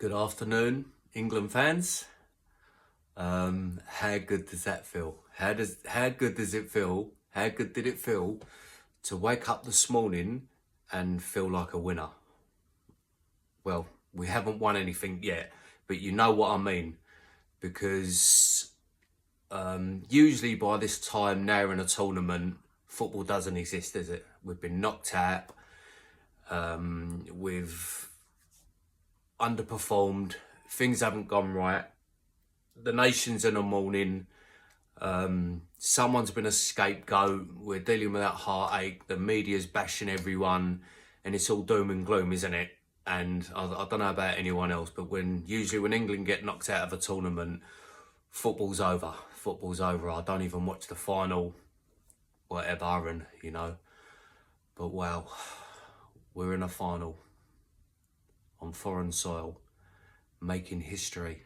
Good afternoon, England fans. How good does that feel? How good does it feel? How good did it feel to wake up this morning and feel like a winner? Well, we haven't won anything yet, but you know what I mean, because usually by this time now in a tournament, football doesn't exist, does it? We've been knocked out. We've underperformed. Things haven't gone right. The nation's in the morning. Someone's been a scapegoat. We're dealing with that heartache. The media's bashing everyone, and it's all doom and gloom, isn't it? And I don't know about anyone else, but usually when England get knocked out of a tournament, football's over. Football's over. I don't even watch the final, whatever, and But wow, we're in a final on foreign soil, making history.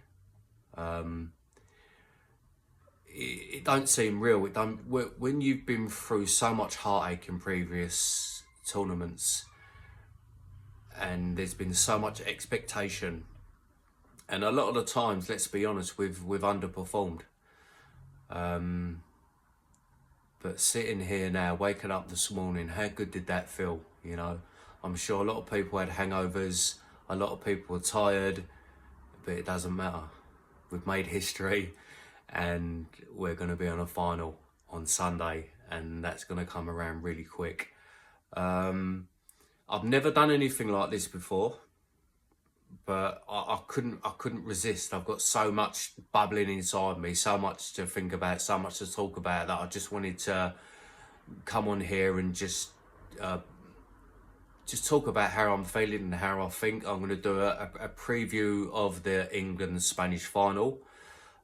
It don't seem real. It don't. When you've been through so much heartache in previous tournaments, and there's been so much expectation, and a lot of the times, let's be honest, we've underperformed. But sitting here now, waking up this morning, how good did that feel? I'm sure a lot of people had hangovers. A lot of people were tired, but it doesn't matter. We've made history, and we're going to be on a final on Sunday, and that's going to come around really quick. I've never done anything like this before, but I couldn't resist. I've got so much bubbling inside me, so much to think about, so much to talk about, that I just wanted to come on here and just talk about how I'm feeling and how I think. I'm going to do a preview of the England-Spanish final.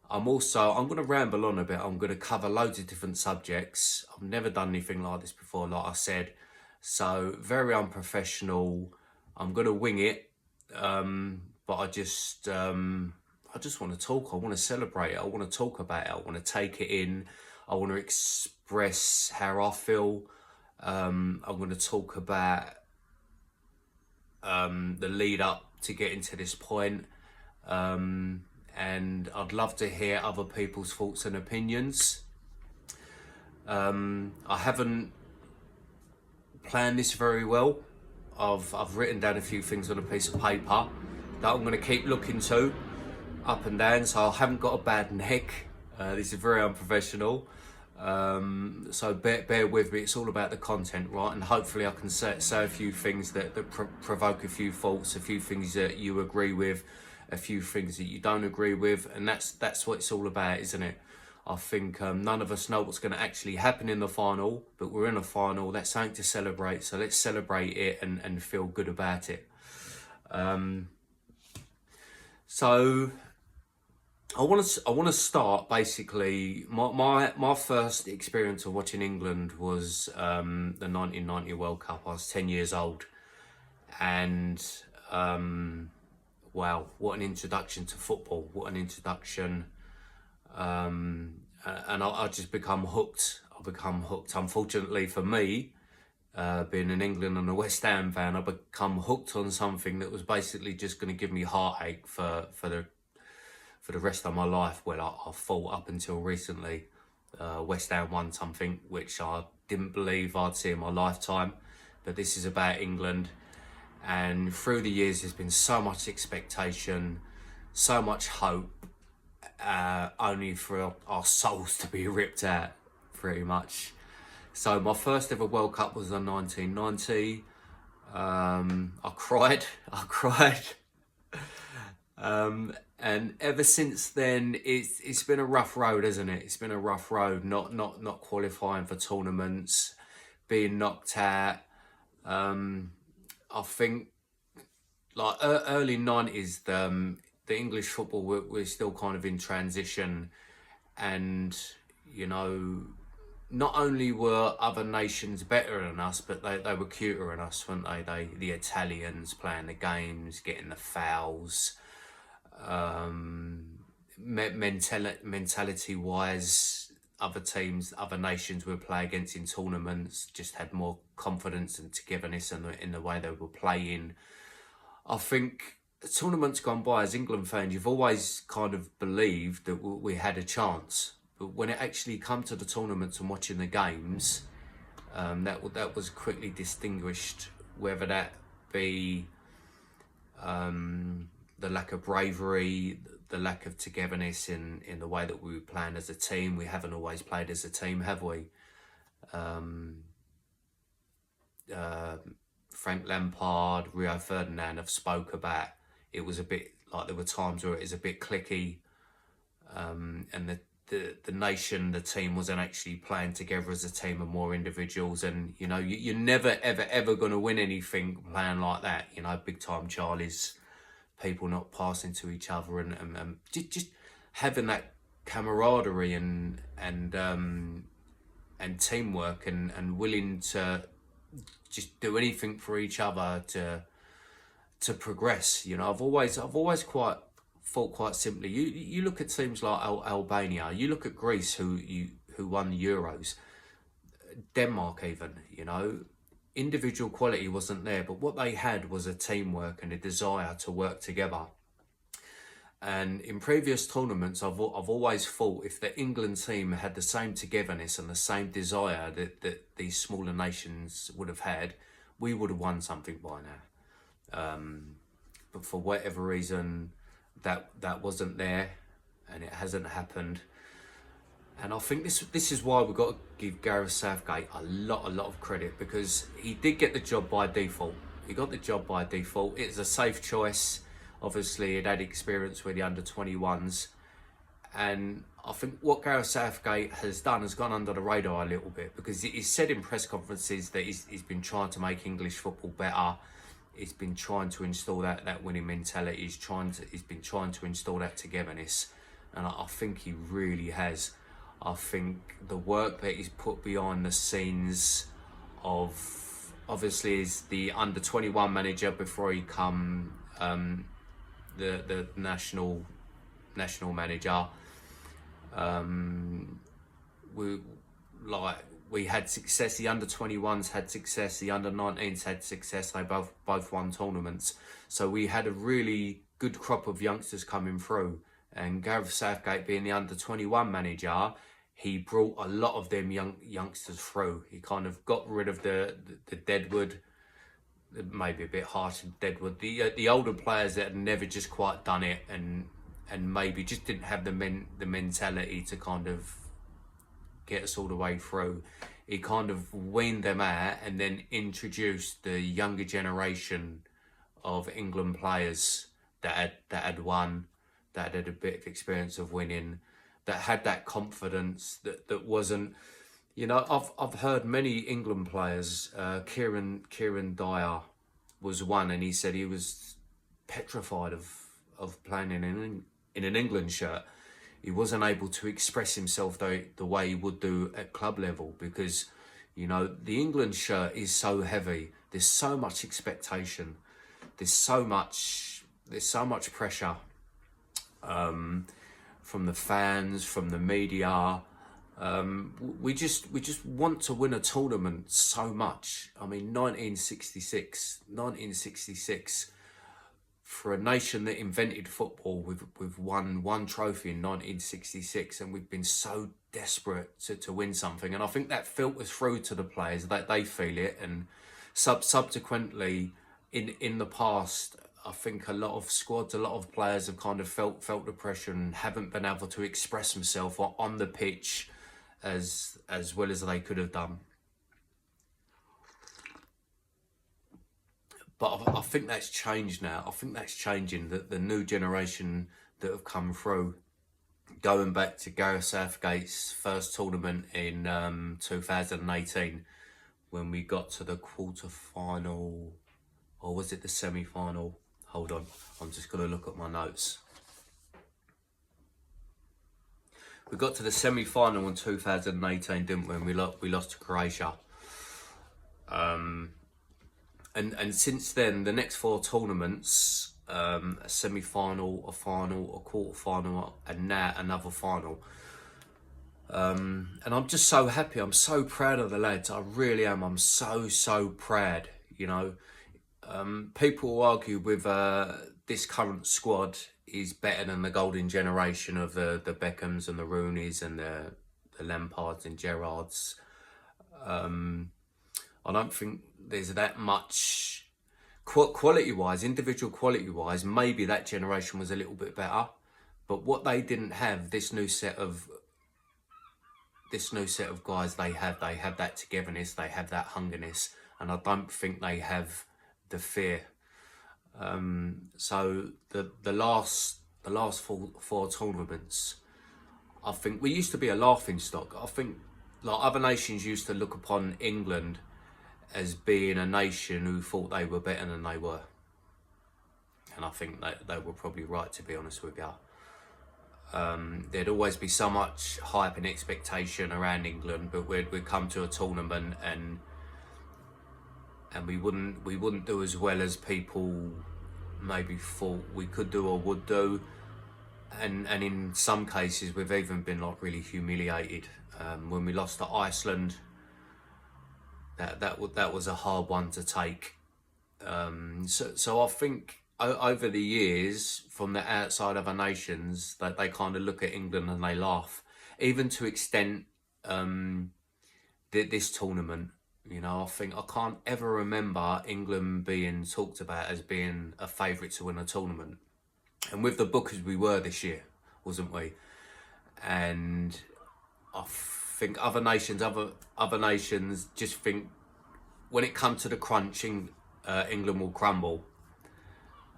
I'm going to ramble on a bit. I'm going to cover loads of different subjects. I've never done anything like this before, like I said. So very unprofessional. I'm going to wing it. But I just want to talk. I want to celebrate it. I want to talk about it. I want to take it in. I want to express how I feel. I'm going to talk about the lead up to getting to this point. And I'd love to hear other people's thoughts and opinions. I haven't planned this very well. I've written down a few things on a piece of paper that I'm going to keep looking to up and down, so I haven't got a bad neck. This is very unprofessional. So bear with me. It's all about the content, right? And hopefully I can say a few things that provoke a few thoughts, a few things that you agree with, a few things that you don't agree with, and that's what it's all about, isn't it? I think none of us know what's going to actually happen in the final, but we're in a final. That's something to celebrate, so let's celebrate it and feel good about it. So I want to start basically. My first experience of watching England was the 1990 World Cup. I was 10 years old, and wow, what an introduction to football! What an introduction! And I just become hooked. I become hooked. Unfortunately for me, being in England and a West Ham fan, I become hooked on something that was basically just going to give me heartache for the rest of my life. Well, I thought up until recently, West Ham won something which I didn't believe I'd see in my lifetime. But this is about England, and through the years there's been so much expectation, so much hope, only for our souls to be ripped out, pretty much. So my first ever World Cup was in 1990. I cried. And ever since then, it's been a rough road, hasn't it? It's been a rough road. Not qualifying for tournaments, being knocked out. I think like early 90s, the English football we're still kind of in transition, and not only were other nations better than us, but they were cuter than us, weren't they? The Italians playing the games, getting the fouls. Mentality wise, other teams, other nations we play against in tournaments just had more confidence and togetherness in the way they were playing. I think tournaments gone by, as England fans, you've always kind of believed that we had a chance. But when it actually come to the tournaments and watching the games, that was quickly distinguished, whether that be the lack of bravery, the lack of togetherness in the way that we were playing as a team. We haven't always played as a team, have we? Frank Lampard, Rio Ferdinand have spoke about it was a bit like there were times where it was a bit cliquey, and the nation, the team wasn't actually playing together as a team and more individuals. And you know, you're never ever going to win anything playing like that. You know, big time Charlies, people not passing to each other, and just having that camaraderie and teamwork and willing to just do anything for each other to progress. You know, I've always thought quite simply. You look at teams like Albania. You look at Greece, who won the Euros. Denmark, even. You know, individual quality wasn't there, but what they had was a teamwork and a desire to work together. And in previous tournaments, I've always thought if the England team had the same togetherness and the same desire that these smaller nations would have had, we would have won something by now. But for whatever reason, that wasn't there, and it hasn't happened. And I think this is why we've got to give Gareth Southgate a lot of credit, because he did get the job by default. He got the job by default. It's a safe choice. Obviously, he'd had experience with the under-21s. And I think what Gareth Southgate has done has gone under the radar a little bit, because he's said in press conferences that he's been trying to make English football better. He's been trying to install that winning mentality. He's been trying to install that togetherness. And I think he really has. I think the work that he's put behind the scenes of, obviously, is the under-21 manager before he come the national manager. We had success. The under-21s had success. The under-19s had success. They both won tournaments. So we had a really good crop of youngsters coming through. And Gareth Southgate, being the under-21 manager, he brought a lot of them youngsters through. He kind of got rid of the deadwood, maybe a bit harsh, deadwood. The older players that had never just quite done it and maybe just didn't have the mentality to kind of get us all the way through. He kind of weaned them out and then introduced the younger generation of England players that had won, that had a bit of experience of winning, that had that confidence that wasn't, you know, I've heard many England players, Kieran Dyer was one, and he said he was petrified of playing in an England shirt. He wasn't able to express himself the way he would do at club level, because, you know, the England shirt is so heavy. There's so much expectation. There's so much pressure from the fans, from the media. We just want to win a tournament so much. I mean, 1966. For a nation that invented football, we've won one trophy in 1966, and we've been so desperate to win something. And I think that filters through to the players, that they feel it. And subsequently, in the past, I think a lot of squads, a lot of players have kind of felt the pressure and haven't been able to express themselves on the pitch as well as they could have done. But I think that's changed now. I think that's changing. The new generation that have come through, going back to Gareth Southgate's first tournament in 2018, when we got to the quarter-final, or was it the semi-final? Hold on, I'm just going to look at my notes. We got to the semi-final in 2018, didn't we? And we lost to Croatia. And since then, the next four tournaments, a semi-final, a final, a quarter-final, and now another final. And I'm just so happy. I'm so proud of the lads. I really am. I'm so proud, you know. People argue with this current squad is better than the golden generation of the Beckhams and the Rooneys and the Lampards and Gerrards. I don't think there's that much quality-wise, individual quality-wise. Maybe that generation was a little bit better, but what they didn't have, this new set of guys, they have that togetherness, they have that hungerness, and I don't think they have the fear. So the last four tournaments, I think we used to be a laughing stock. I think like other nations used to look upon England as being a nation who thought they were better than they were, and I think that they were probably right, to be honest with you. There'd always be so much hype and expectation around England, but we'd come to a tournament and we wouldn't do as well as people maybe thought we could do or would do, and in some cases we've even been like really humiliated. When we lost to Iceland, that was a hard one to take. So I think over the years, from the outside other nations, that they kind of look at England and they laugh, even to extent this tournament. You know, I think I can't ever remember England being talked about as being a favourite to win a tournament. And with the bookers we were this year, wasn't we? And I think other nations just think when it comes to the crunching, England will crumble.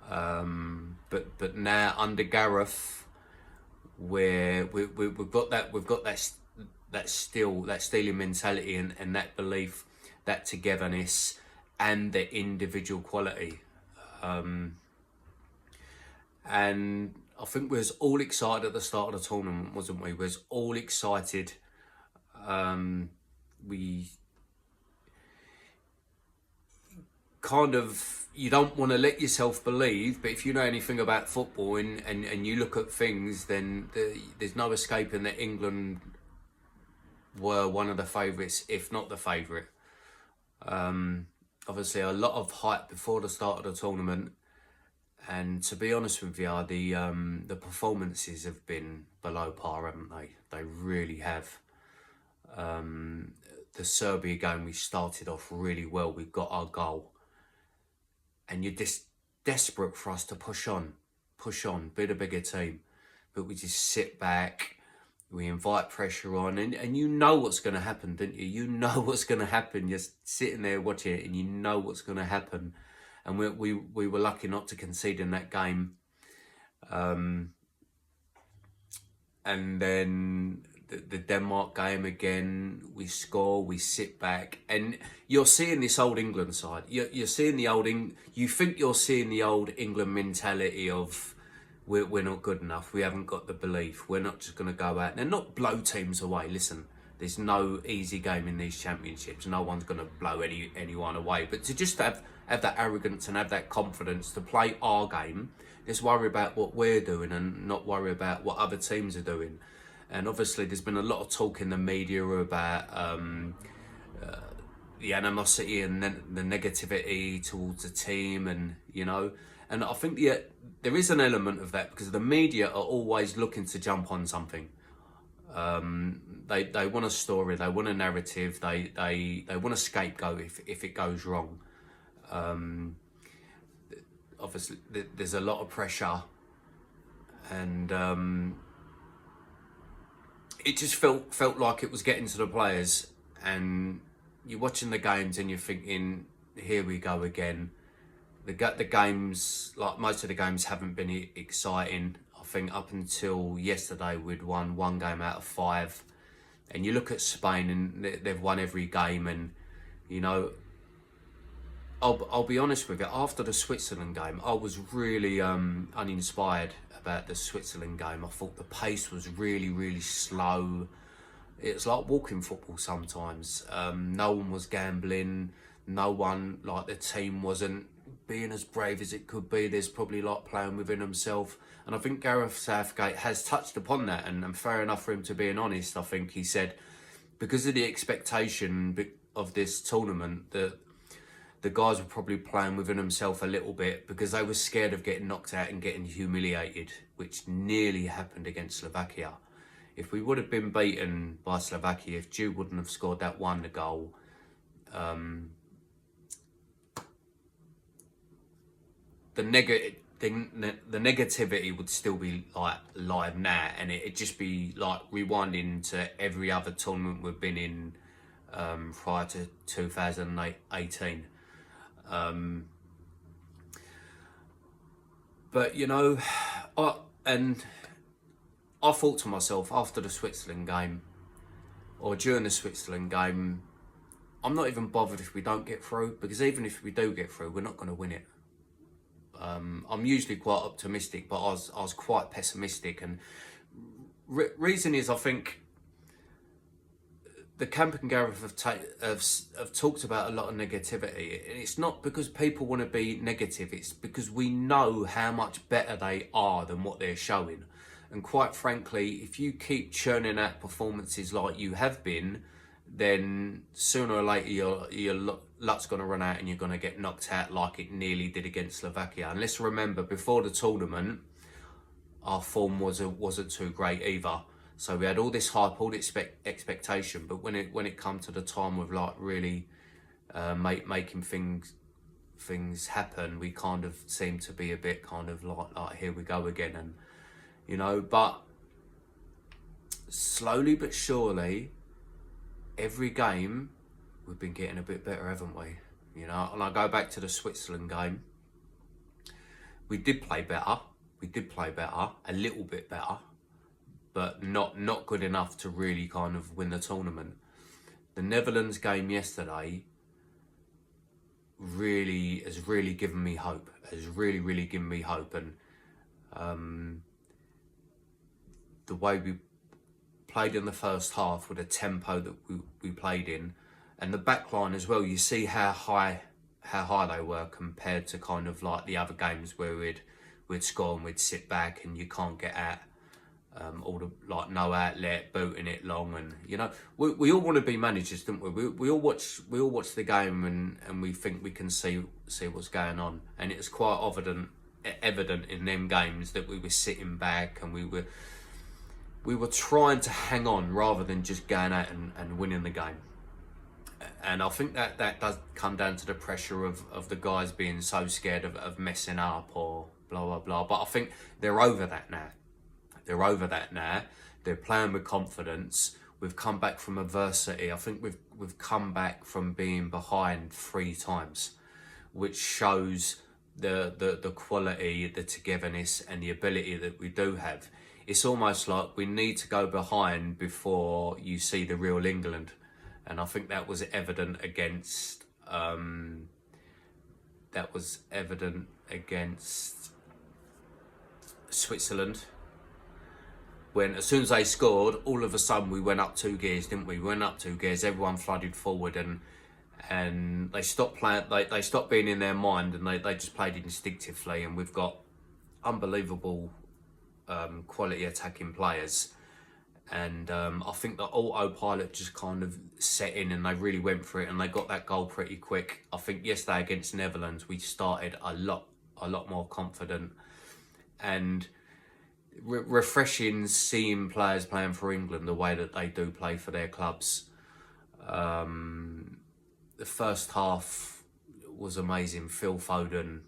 But now under Gareth, where we've got that stealing mentality and that belief, that togetherness, and the individual quality. And I think we was all excited at the start of the tournament, wasn't we? We was all excited. We kind of, you don't want to let yourself believe, but if you know anything about football and you look at things, then there's no escaping that England were one of the favourites, if not the favourite. Obviously a lot of hype before the start of the tournament, and to be honest with you, the performances have been below par, haven't they? They really have. The Serbia game, we started off really well, we got our goal, and you're just desperate for us to push on, be the bigger team, but we just sit back. We invite pressure on, and you know what's going to happen, don't you? You know what's going to happen. You're sitting there watching it, and you know what's going to happen. And we were lucky not to concede in that game. And then the Denmark game again, we score, we sit back, and you're seeing this old England side. You're seeing the old you think you're seeing the old England mentality of, we're not good enough, we haven't got the belief, we're not just going to go out and not blow teams away. Listen, there's no easy game in these championships, no one's going to blow anyone away, but to just have that arrogance and have that confidence to play our game, just worry about what we're doing and not worry about what other teams are doing. And obviously there's been a lot of talk in the media about the animosity and the negativity towards the team, and you know, and I think there is an element of that, because the media are always looking to jump on something. They want a story, they want a narrative, they want a scapegoat if it goes wrong. Obviously there's a lot of pressure, and it just felt like it was getting to the players, and you're watching the games and you're thinking, here we go again. The games, like most of the games, haven't been exciting. I think up until yesterday we'd won 1 game out of 5, and you look at Spain and they've won every game, and you know, I'll be honest with you, after the Switzerland game I was really uninspired about the Switzerland game. I thought the pace was really slow. It's like walking football sometimes. No one was gambling, no one, like the team wasn't being as brave as it could be. There's probably like playing within himself, and I think Gareth Southgate has touched upon that, and fair enough for him to being honest. I think he said because of the expectation of this tournament, that the guys were probably playing within themselves a little bit because they were scared of getting knocked out and getting humiliated, which nearly happened against Slovakia. If we would have been beaten by Slovakia, if Jude wouldn't have scored that wonder goal, the negativity would still be like live now, and it'd just be like rewinding to every other tournament we've been in prior to 2018. But you know, I thought to myself after the Switzerland game, or during the Switzerland game, I'm not even bothered if we don't get through, because even if we do get through, we're not going to win it. I'm usually quite optimistic, but I was quite pessimistic, and reason is I think the Camp and Gareth have talked about a lot of negativity, and it's not because people want to be negative, it's because we know how much better they are than what they're showing. And quite frankly, if you keep churning out performances like you have been, then sooner or later your luck's going to run out and you're going to get knocked out like it nearly did against Slovakia. And let's remember, before the tournament, our form wasn't too great either. So we had all this hype, all this expectation, but when it come to the time of like really making things happen, we kind of seem to be a bit kind of like here we go again. And you know, but slowly but surely, every game we've been getting a bit better, haven't we? You know, and I go back to the Switzerland game. We did play better, a little bit better, but not good enough to really kind of win the tournament. The Netherlands game yesterday has really given me hope. Has really given me hope, and the way we played in the first half with the tempo that we played in, and the back line as well. You see how high they were compared to kind of like the other games where we'd score and we'd sit back and you can't get out. All the like no outlet, booting it long, and you know we all want to be managers, don't we? We all watch the game and we think we can see what's going on, and it's quite evident in them games that we were sitting back and we were trying to hang on rather than just going out and winning the game. And I think that does come down to the pressure of the guys being so scared of messing up or blah blah blah. But I think they're over that now. They're playing with confidence. We've come back from adversity. I think we've come back from being behind 3 times, which shows the quality, the togetherness, and the ability that we do have. It's almost like we need to go behind before you see the real England, and I think that was evident against Switzerland. When as soon as they scored, all of a sudden we went up 2 gears, didn't we? We went up 2 gears. Everyone flooded forward, and they stopped playing. They stopped being in their mind, and they just played instinctively. And we've got unbelievable quality attacking players. And I think the autopilot just kind of set in, and they really went for it, and they got that goal pretty quick. I think yesterday against Netherlands, we started a lot more confident, and refreshing seeing players playing for England the way that they do play for their clubs. The first half was amazing. Phil Foden,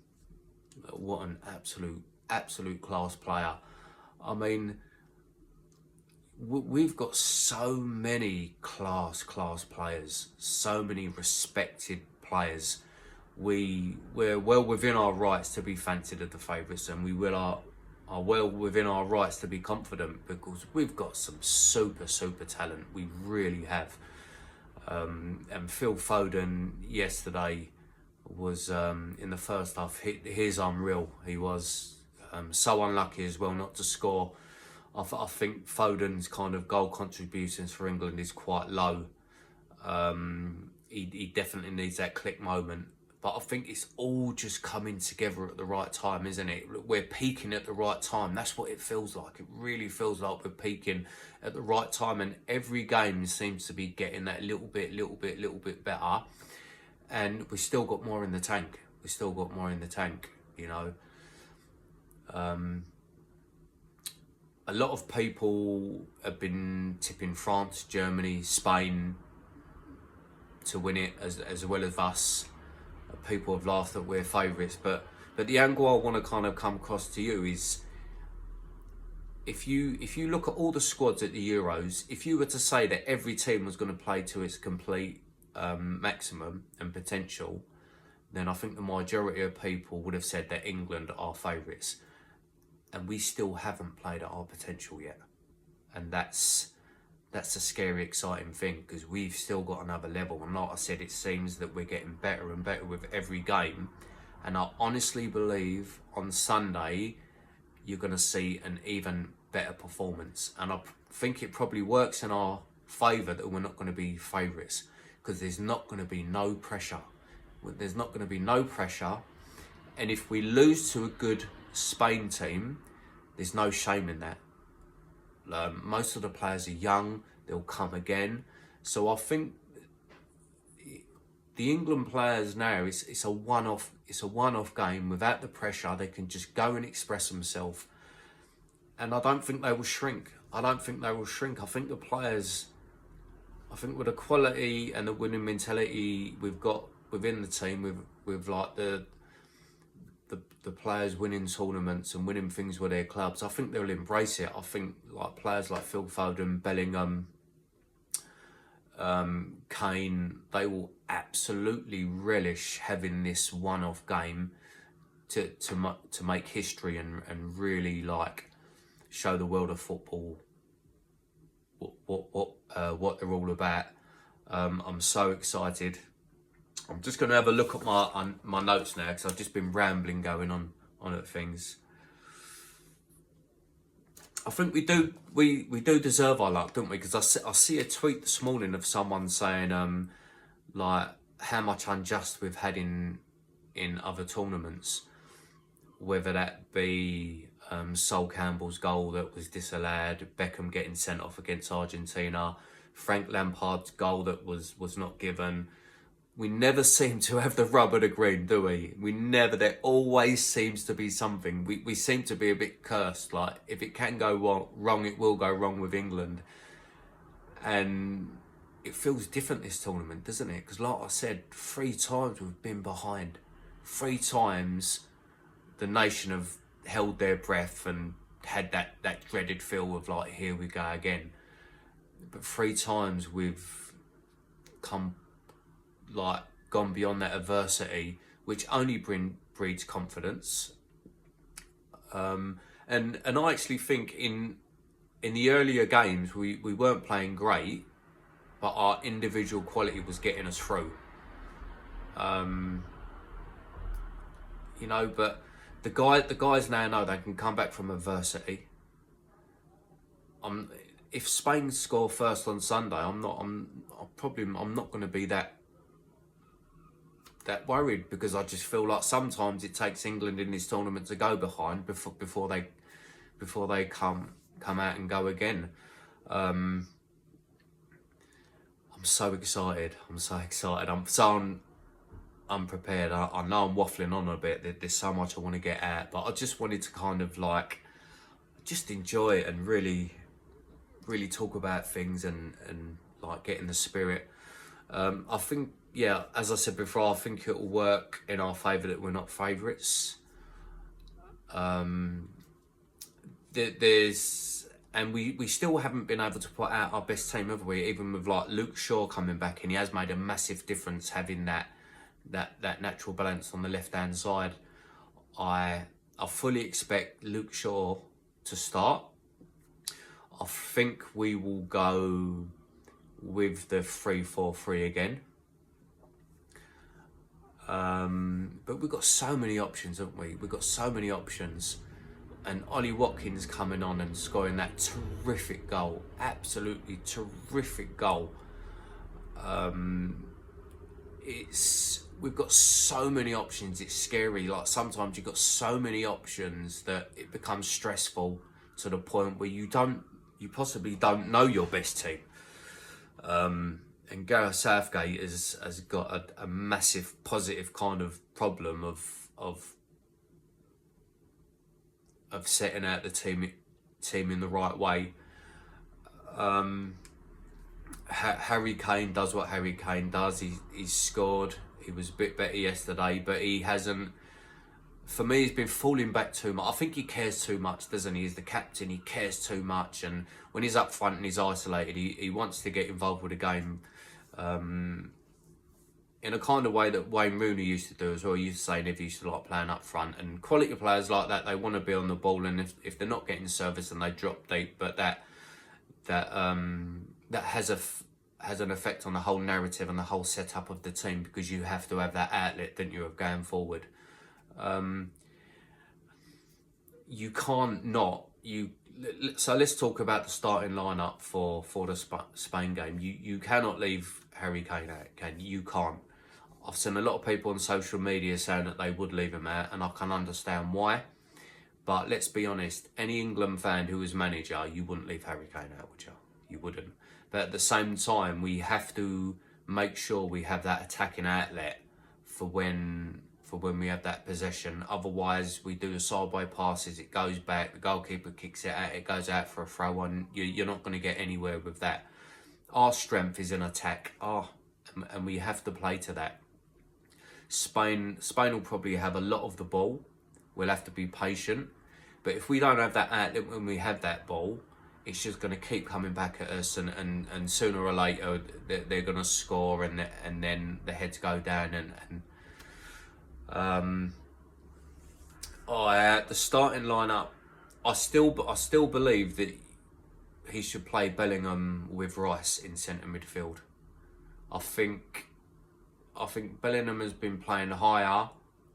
what an absolute class player. I mean, we've got so many class players, so many respected players. We're well within our rights to be fancied as the favourites, and we are well within our rights to be confident, because we've got some super talent. We really have. And Phil Foden yesterday was in the first half. He's unreal. He was so unlucky as well not to score. I think Foden's kind of goal contributions for England is quite low. He definitely needs that click moment. But I think it's all just coming together at the right time, isn't it? We're peaking at the right time. That's what it feels like. It really feels like we're peaking at the right time. And every game seems to be getting that little bit better. and we still got more in the tank. We still got more in the tank, you know. A lot of people have been tipping France, Germany, Spain to win it as well as us. People have laughed that we're favourites, but the angle I want to kind of come across to you is, if you look at all the squads at the Euros, if you were to say that every team was going to play to its complete maximum and potential, then I think the majority of people would have said that England are favourites. And we still haven't played at our potential yet. And that's a scary, exciting thing, because we've still got another level. And like I said, it seems that we're getting better and better with every game. And I honestly believe on Sunday, you're going to see an even better performance. And I think it probably works in our favour that we're not going to be favourites, because there's not going to be no pressure. There's not going to be no pressure. And if we lose to a good Spain team, there's no shame in that. Most of the players are young, they'll come again. So I think the England players now, it's a one-off game without the pressure. They can just go and express themselves, and I don't think they will shrink. I think the players, I think with the quality and the winning mentality we've got within the team, with like the players winning tournaments and winning things with their clubs, I think they'll embrace it. I think like players like Phil Foden, Bellingham, Kane, they will absolutely relish having this one-off game to make history and really like show the world of football what they're all about. I'm so excited. I'm just going to have a look at my notes now, because I've just been rambling going on at things. I think we do deserve our luck, don't we? Because I see a tweet this morning of someone saying like how much unjust we've had in other tournaments, whether that be Sol Campbell's goal that was disallowed, Beckham getting sent off against Argentina, Frank Lampard's goal that was not given. We never seem to have the rub of the green, do we? There always seems to be something. We seem to be a bit cursed. Like, if it can go wrong, it will go wrong with England. And it feels different this tournament, doesn't it? Because like I said, 3 times we've been behind. 3 times the nation have held their breath and had that dreaded feel of like, here we go again. But 3 times we've gone beyond that adversity, which only breeds confidence. And I actually think in the earlier games we weren't playing great, but our individual quality was getting us through. You know, but the guys now know they can come back from adversity. If Spain score first on Sunday, I'm not going to be that worried, because I just feel like sometimes it takes England in this tournament to go behind before they come out and go again. I'm so excited. I'm so unprepared. I know I'm waffling on a bit. There's so much I want to get at, but I just wanted to kind of like just enjoy it and really talk about things and like get in the spirit. I think, yeah, as I said before, I think it will work in our favour that we're not favourites. We still haven't been able to put out our best team, have we? Even with like Luke Shaw coming back in, he has made a massive difference having that natural balance on the left hand side. I fully expect Luke Shaw to start. I think we will go with the 3-4-3 again. But we've got so many options, haven't we? We've got so many options. And Ollie Watkins coming on and scoring that terrific goal. Absolutely terrific goal. We've got so many options, it's scary. Like, sometimes you've got so many options that it becomes stressful to the point where you possibly don't know your best team. And Gareth Southgate has got a massive positive kind of problem of setting out the team in the right way. Harry Kane does what Harry Kane does. He's scored. He was a bit better yesterday, but he hasn't. For me, he's been falling back too much. I think he cares too much, doesn't he? He's the captain. He cares too much, and when he's up front and he's isolated, he wants to get involved with the game. In a kind of way that Wayne Rooney used to do as well. He used to say Nev used to like playing up front, and quality players like that, they want to be on the ball, and if they're not getting service, then they drop deep. But that has an effect on the whole narrative and the whole setup of the team, because you have to have that outlet, don't you, of going forward. You can't not so let's talk about the starting lineup for the Spain game. You cannot leave Harry Kane out, can you? You can't. I've seen a lot of people on social media saying that they would leave him out, and I can understand why. But let's be honest, any England fan who was manager, you wouldn't leave Harry Kane out, would you? You wouldn't. But at the same time, we have to make sure we have that attacking outlet for when we have that possession. Otherwise, we do the sideway passes, it goes back, the goalkeeper kicks it out, it goes out for a throw on. You're not going to get anywhere with that. Our strength is in attack, and we have to play to that. Spain will probably have a lot of the ball. We'll have to be patient. But if we don't have that outlet when we have that ball, it's just going to keep coming back at us, and sooner or later they're going to score, and then the heads go down. The starting lineup, I still believe that he should play Bellingham with Rice in centre midfield. I think Bellingham has been playing higher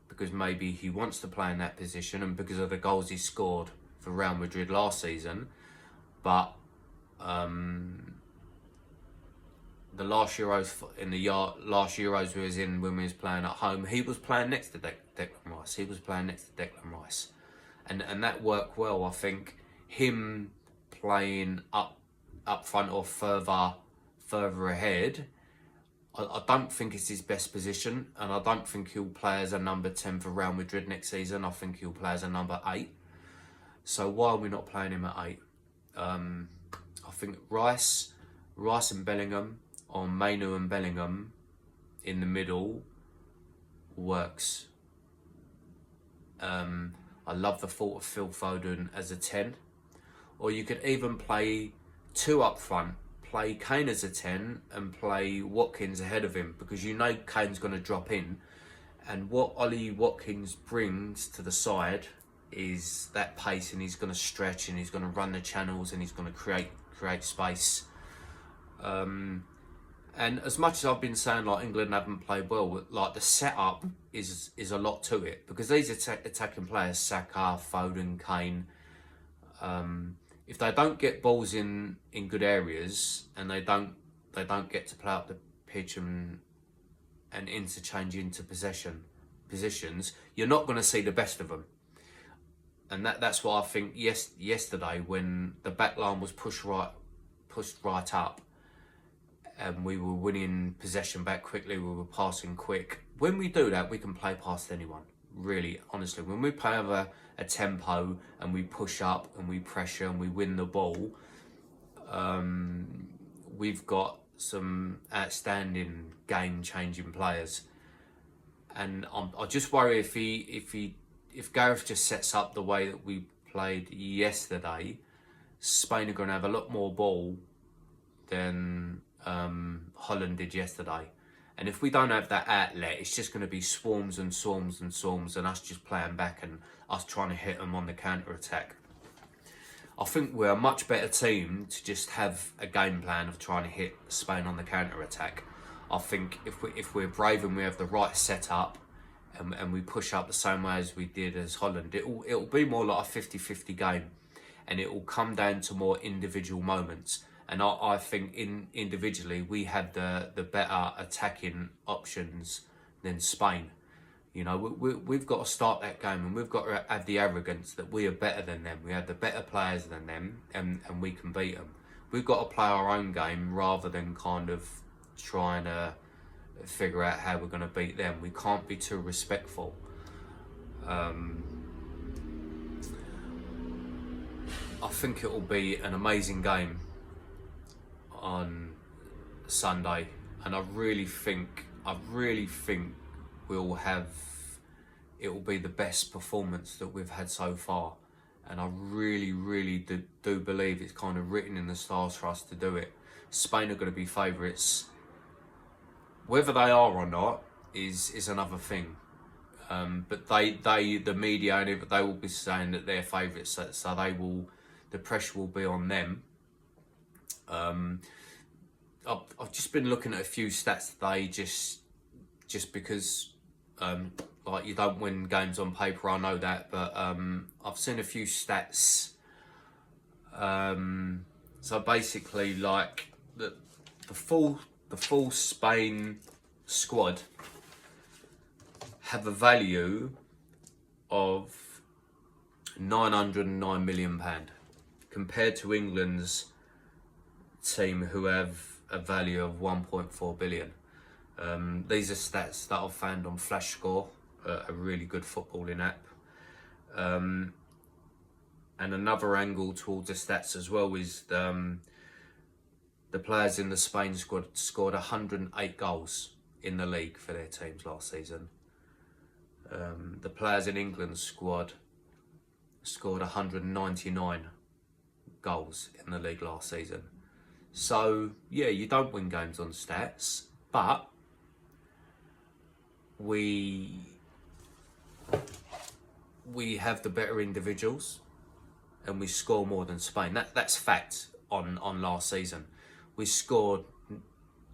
because maybe he wants to play in that position and because of the goals he scored for Real Madrid last season. But the last Euros last Euros we was in, when we was playing at home, he was playing next to Declan Rice. He was playing next to Declan Rice, and that worked well. I think him playing up front or further ahead, I don't think it's his best position, and I don't think he'll play as a number 10 for Real Madrid next season. I think he'll play as a number 8. So why are we not playing him at 8? I think Rice and Bellingham, or Mainu and Bellingham in the middle works. I love the thought of Phil Foden as a 10. Or you could even play 2 up front. Play Kane as a 10 and play Watkins ahead of him, because you know Kane's going to drop in. And what Ollie Watkins brings to the side is that pace, and he's going to stretch, and he's going to run the channels, and he's going to create space. And as much as I've been saying like England haven't played well, like the setup is a lot to it, because these attacking players, Saka, Foden, Kane, if they don't get balls in good areas, and they don't get to play up the pitch and interchange into positions, you're not going to see the best of them. And that's what I think. Yesterday, when the back line was pushed right up, and we were winning possession back quickly, we were passing quick. When we do that, we can play past anyone. Really, honestly, when we play over a tempo and we push up and we pressure and we win the ball, we've got some outstanding game-changing players. And I just worry if Gareth just sets up the way that we played yesterday, Spain are going to have a lot more ball than Holland did yesterday. And if we don't have that outlet, it's just going to be swarms and swarms and swarms, and us just playing back and us trying to hit them on the counter-attack. I think we're a much better team to just have a game plan of trying to hit Spain on the counter-attack. I think if we're brave and we have the right setup, and we push up the same way as we did as Holland, it'll be more like a 50-50 game, and it will come down to more individual moments. And I think individually we have the better attacking options than Spain. You know, we've got to start that game, and we've got to have the arrogance that we are better than them. We have the better players than them, and we can beat them. We've got to play our own game rather than kind of trying to figure out how we're going to beat them. We can't be too respectful. I think it will be an amazing game on Sunday, and I really think we'll have, it will be the best performance that we've had so far, and I really do believe it's kind of written in the stars for us to do it. Spain are going to be favourites. Whether they are or not is another thing. But the media and everything, they will be saying that they're favourites, so they will, the pressure will be on them. I've just been looking at a few stats today, just because, like, you don't win games on paper, I know that, but I've seen a few stats. So basically, like, the full Spain squad have a value of £909 million compared to England's team, who have a value of 1.4 billion. These are stats that I've found on Flash Score, a really good footballing app. And another angle towards the stats as well is the players in the Spain squad scored 108 goals in the league for their teams last season. The players in England's squad scored 199 goals in the league last season. So, yeah, you don't win games on stats, but we have the better individuals and we score more than Spain. That's fact on last season. We scored,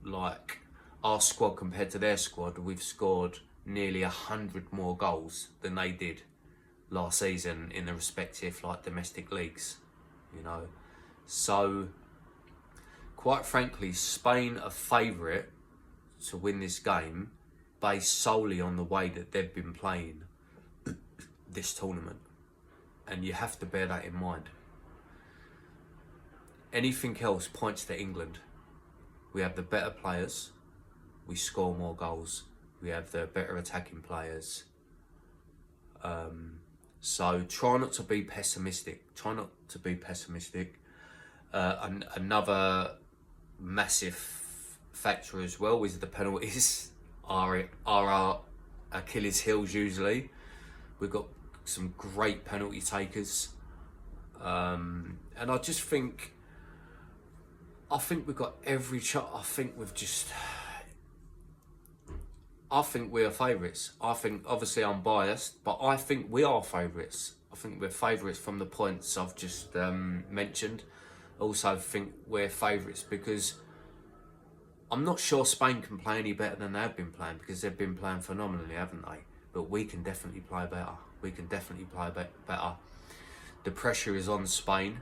like, our squad compared to their squad, we've scored nearly 100 more goals than they did last season in the respective, like, domestic leagues, you know. So, quite frankly, Spain are favourite to win this game based solely on the way that they've been playing this tournament. And you have to bear that in mind. Anything else points to England. We have the better players. We score more goals. We have the better attacking players. So try not to be pessimistic. Another massive factor as well is the penalties are our Achilles heels usually. We've got some great penalty takers, and I think we've got every shot. I think we are favourites. I think, obviously I'm biased, but I think we are favourites. I think we're favourites from the points I've just mentioned. Also think we're favourites because I'm not sure Spain can play any better than they've been playing, because they've been playing phenomenally, haven't they? But we can definitely play better. Better. The pressure is on Spain,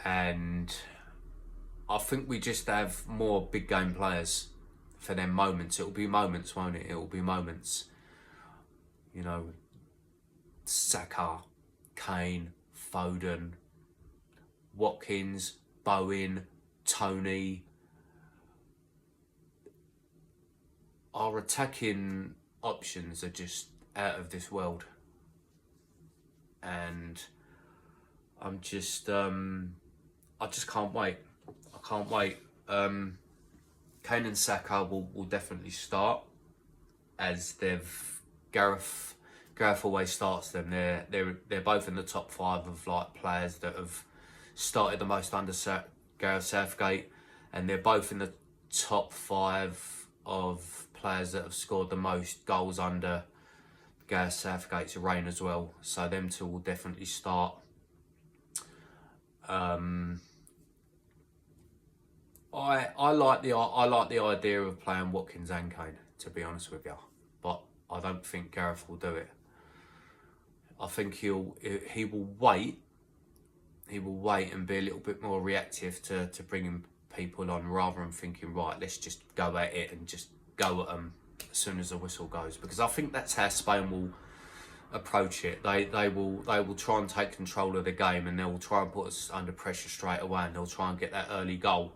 and I think we just have more big game players for them moments. It'll be moments, won't it? It'll be moments. You know, Saka, Kane, Foden, Watkins, Bowen, Tony. Our attacking options are just out of this world, and I just can't wait. Kane and Saka will definitely start, as Gareth always starts them. They're both in the top 5 of, like, players that have started the most under Gareth Southgate, and they're both in the top 5 of players that have scored the most goals under Gareth Southgate's reign as well. So them two will definitely start. I like the idea of playing Watkins and Kane, to be honest with you, but I don't think Gareth will do it. I think he will wait and be a little bit more reactive to bringing people on, rather than thinking, right, let's just go at it and just go at them as soon as the whistle goes, because I think that's how Spain will approach it. They will try and take control of the game, and they will try and put us under pressure straight away, and they'll try and get that early goal.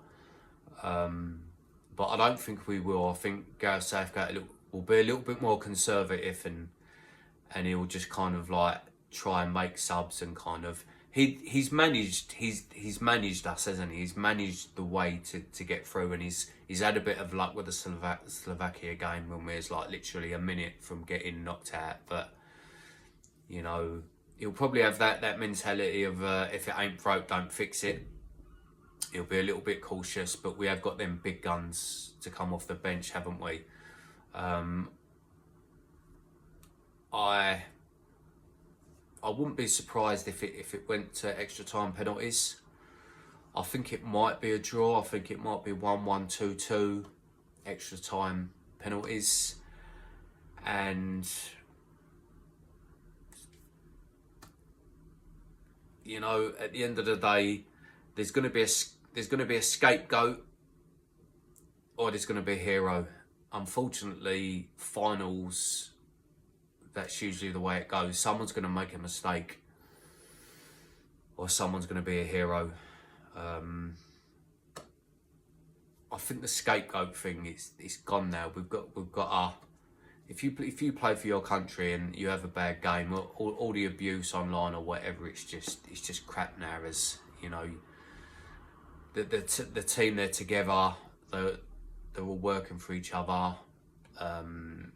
But I don't think we will. I think Gareth Southgate will be a little bit more conservative, and he'll just kind of like try and make subs and kind of he's managed us, hasn't he? He's managed the way to get through, and he's had a bit of luck with the Slovakia game when we was like literally a minute from getting knocked out. But you know, he'll probably have that mentality of if it ain't broke, don't fix it. He'll be a little bit cautious, but we have got them big guns to come off the bench, haven't we? I wouldn't be surprised if it went to extra time penalties. I think it might be a draw. I think it might be 1-1, 2-2, extra time penalties, and you know, at the end of the day, there's going to be a scapegoat, or there's going to be a hero. Unfortunately, finals, that's usually the way it goes. Someone's going to make a mistake, or someone's going to be a hero. I think the scapegoat thing is gone now. We've got if you play for your country and you have a bad game, all the abuse online or whatever, it's just crap now. As you know, the team, they're together, they're all working for each other, and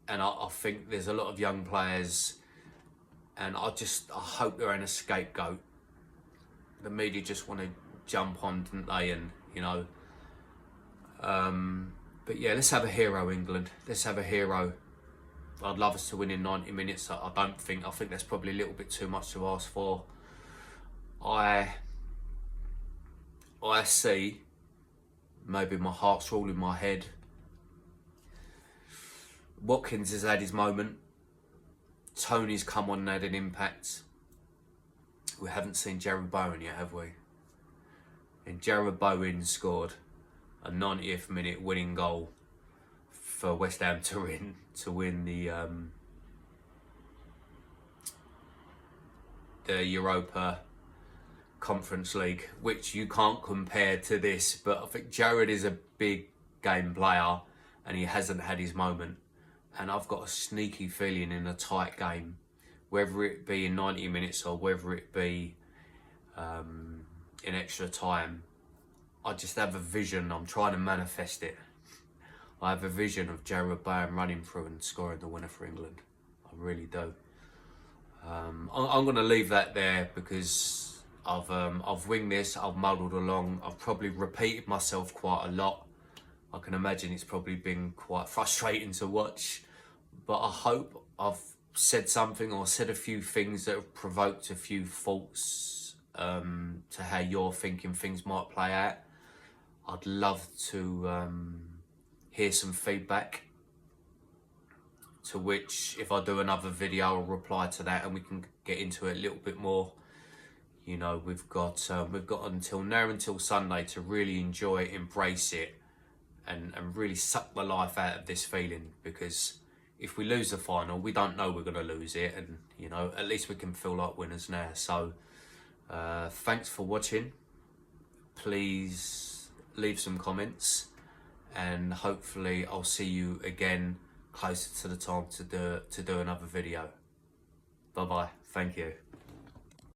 I think there's a lot of young players, and I hope they're in a scapegoat. The media just want to jump on, don't they? And you know, but yeah, let's have a hero, England. Let's have a hero. I'd love us to win in 90 minutes. I think that's probably a little bit too much to ask for. I see, maybe my heart's all in my head, Watkins has had his moment. Tony's come on and had an impact. We haven't seen Jarrod Bowen yet, have we? And Jarrod Bowen scored a 90th minute winning goal for West Ham to win the Europa Conference League, which you can't compare to this. But I think Jarrod is a big game player, and he hasn't had his moment. And I've got a sneaky feeling in a tight game, whether it be in 90 minutes or whether it be in extra time, I just have a vision. I'm trying to manifest it. I have a vision of Jarrod Bowen running through and scoring the winner for England. I really do. I'm going to leave that there because I've winged this. I've muddled along. I've probably repeated myself quite a lot. I can imagine it's probably been quite frustrating to watch, but I hope I've said something or said a few things that have provoked a few thoughts to how you're thinking things might play out. I'd love to hear some feedback, to which if I do another video I'll reply to that and we can get into it a little bit more. You know, we've got until Sunday to really enjoy it, embrace it, and really suck the life out of this feeling, because if we lose the final, we don't know we're going to lose it, and you know, at least we can feel like winners now. So thanks for watching. Please leave some comments, and hopefully I'll see you again closer to the time to do another video. Bye bye. Thank you.